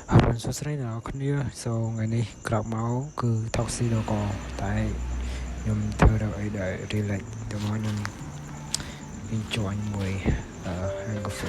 Mình số sấy nào không nhớ sau ngày này gặp máu cứ thọc xí đâu có tại nhung thơ đâu ấy để relate tụi nó nhung enjoy mùi hàng cà phê.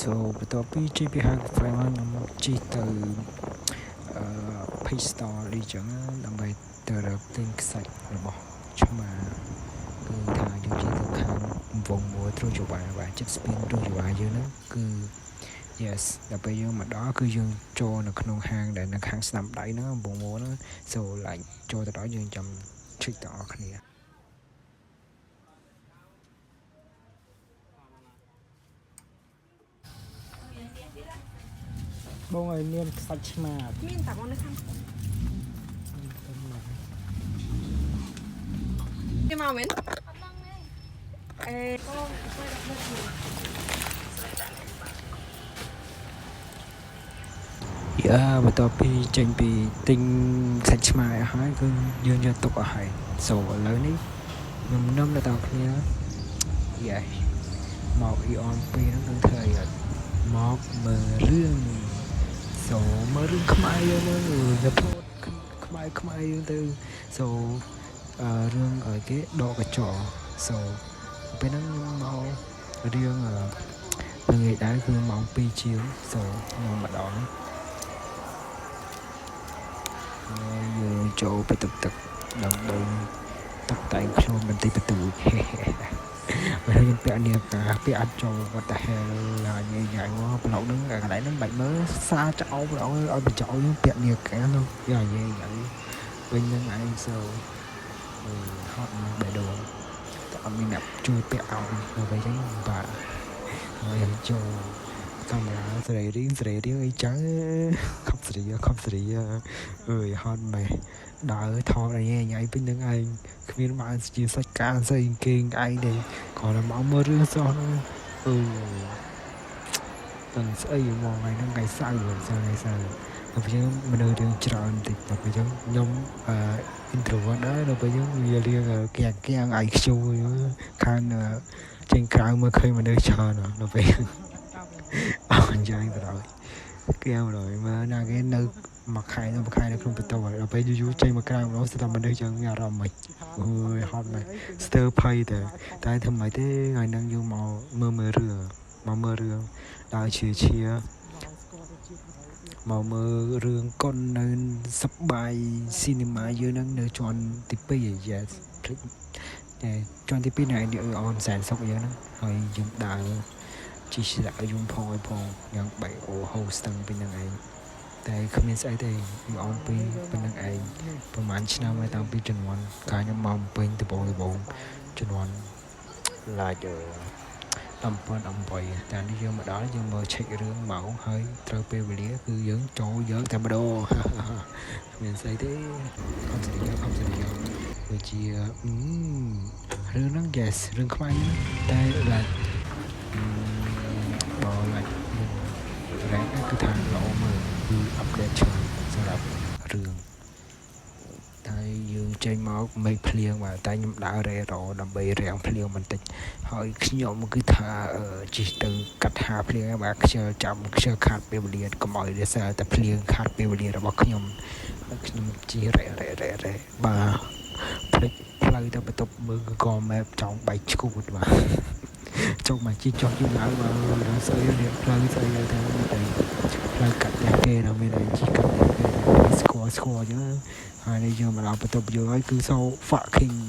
Soបន្ទាប់ពីជិះពីហាងកាហ្វេមកខ្ញុំជិះទៅPage Store អីចឹងដើម្បីទៅរកទិញខ្សាច់របស់ឆ្មាគឺថាយើងជិះទៅខាងវងមួយទ្រុយបាបាទចិត្តស្ពានទ្រុយបាយើងហ្នឹងគឺ yes ដល់ពេលយើងមកដល់គឺយើងចូលនៅក្នុងហាងដែលនៅខាងស្នាមដៃហ្នឹងវងមួយហ្នឹង so like ចូលទៅដល់យើងចាំជិះទាំងអស់គ្នាបងឲ្យមានខ្សាច់ឆ្មាមានតែបងនៅខាងគេមកមែនអេបងទៅដល់បន្ទាប់ពីចេញពីទិញខ្សាច់ឆ្មាឲ្យហើយគឺយើងយកទុកឲ្យហើយសូឥឡូវនេះខ្ញុំនឹមដល់តគ្នាយ៉ាមកអ៊ីអន2ហ្នឹងនឹងធ្វើឲ្យមកមើលរឿងសូមើលរឿងខ្មែរយើងមើលទៅផ្លោតខ្មែរយើងទៅសូរឿងឲ្យគេដកកញ្ចក់សូពេលហ្នឹងមករឿងល្ងាចដែរគឺម៉ោង2ជាងសូខ្ញុំមកដល់យើងចូលទៅទឹកដើម្បីតុបតែងខ្លួនបន្តិចបន្តួចបើយើងពាក់នាកាពាក់អត់ចូល what the hell ហើយញ៉ៃមកប្លុកហ្នឹងកន្លែងហ្នឹងបាច់មើលសារចោលម្ដងឲ្យបញ្ចោលយើងពាក់នាកាហ្នឹងយ៉ាញ៉ៃវិញហ្នឹងឯងសូហត់មកបេះដូងតែអត់មានអ្នកជួយពាក់ឲ្យដល់វិញបាទហើយយើងចូលកាមេរ៉ាស្រីរៀងអីចឹងខំស្រីអើយហត់ម៉េះដើរថតឲ្យញ៉ៃពេញនឹងឯងគ្មានបានជាសាច់ការស្អីគេឯងទេគ្រាន់តែមកមើលរឿងសោះហ្នឹងតែស្អីហ្មងហ្នឹងថ្ងៃសៅរ៍ដល់ពេលយើងមនុស្សរឿងច្រើនបន្តិចដល់ពេលយើងខ្ញុំintrovert ដែរដល់ពេលយើងវារៀងគាំងឯខ្ជូខាងចេញក្រៅមើលឃើញមនុស្សច្រើនដល់ពេលអញ្ចឹងទៅដល់គេមកដល់មើលណាគេនៅមួយខែនៅក្នុងបន្ទប់ហើយដល់ពេលយូរចេញមកក្រៅម្ដងស្ទើរតែមនុស្សចឹងមានអារម្មណ៍មិនអូយហត់មែនស្ទើរភ័យតែធ្វើម៉េចទេថ្ងៃហ្នឹងយើងមកមើលរឿងដើរឈៀមកមើលរឿងកុននៅសប្បាយស៊ីនីម៉ាយើងហ្នឹងនៅជាន់ទី2 yes តែជាន់ទី2នៅឯអនសែនសុកយើងហ្នឹងហើយយើងដើរជីស្រាក់យំផងយ៉ាងបែកអូហូស្ទឹងពីនឹងឯងតែគ្មានស្អីទេវាអនពីប៉ុណ្្នឹងឯងប្រហែលឆ្នាំហើយតាំងពីជំនាន់កាលខ្ញុំមកពេញដំបងជំនាន់ឡាយ2018តែនេះយើងមកដល់យើងមើលឆែករឿងមកហើយត្រូវពេលវេលាគឺយើងចូលយកតែម្ដងគ្មានស្អីទេខំស្រីដូចជារឿងហ្នឹង yes រឿងខ្វាញ់តែឡាយបើឡាយរ៉ែគឺថាល្អមើលគឺអាប់ដេតច្រើនសម្រាប់រឿងតែយើងចេញមកមេឃភ្លៀងបាទតែខ្ញុំដើររ៉េរ៉ដើម្បីរាំងភ្លៀងបន្តិចហើយខ្ញុំគឺថាជិះទៅកាត់ហាភ្លៀងបាទខ្ជិលខាត់ពេលវេលាកុំឲ្យរសារតែភ្លៀងខាត់ពេលវេលារបស់ខ្ញុំហើយខ្ញុំជិះរ៉េបាទភ្លេចផ្លូវទៅបន្ទប់មើល Google Map ចង់បែកឈួតបាទចុះមកជិះចុះយូរឡើងបើដល់ស្អីនេះផ្លូវស្អីទៅផ្លូវកាត់ផ្ទះគេដល់មានតែជិះកាត់ផ្ទះគេស្គាល់អញ្ចឹងហើយយើងមកដល់បន្ទប់យើងហើយគឺ so fucking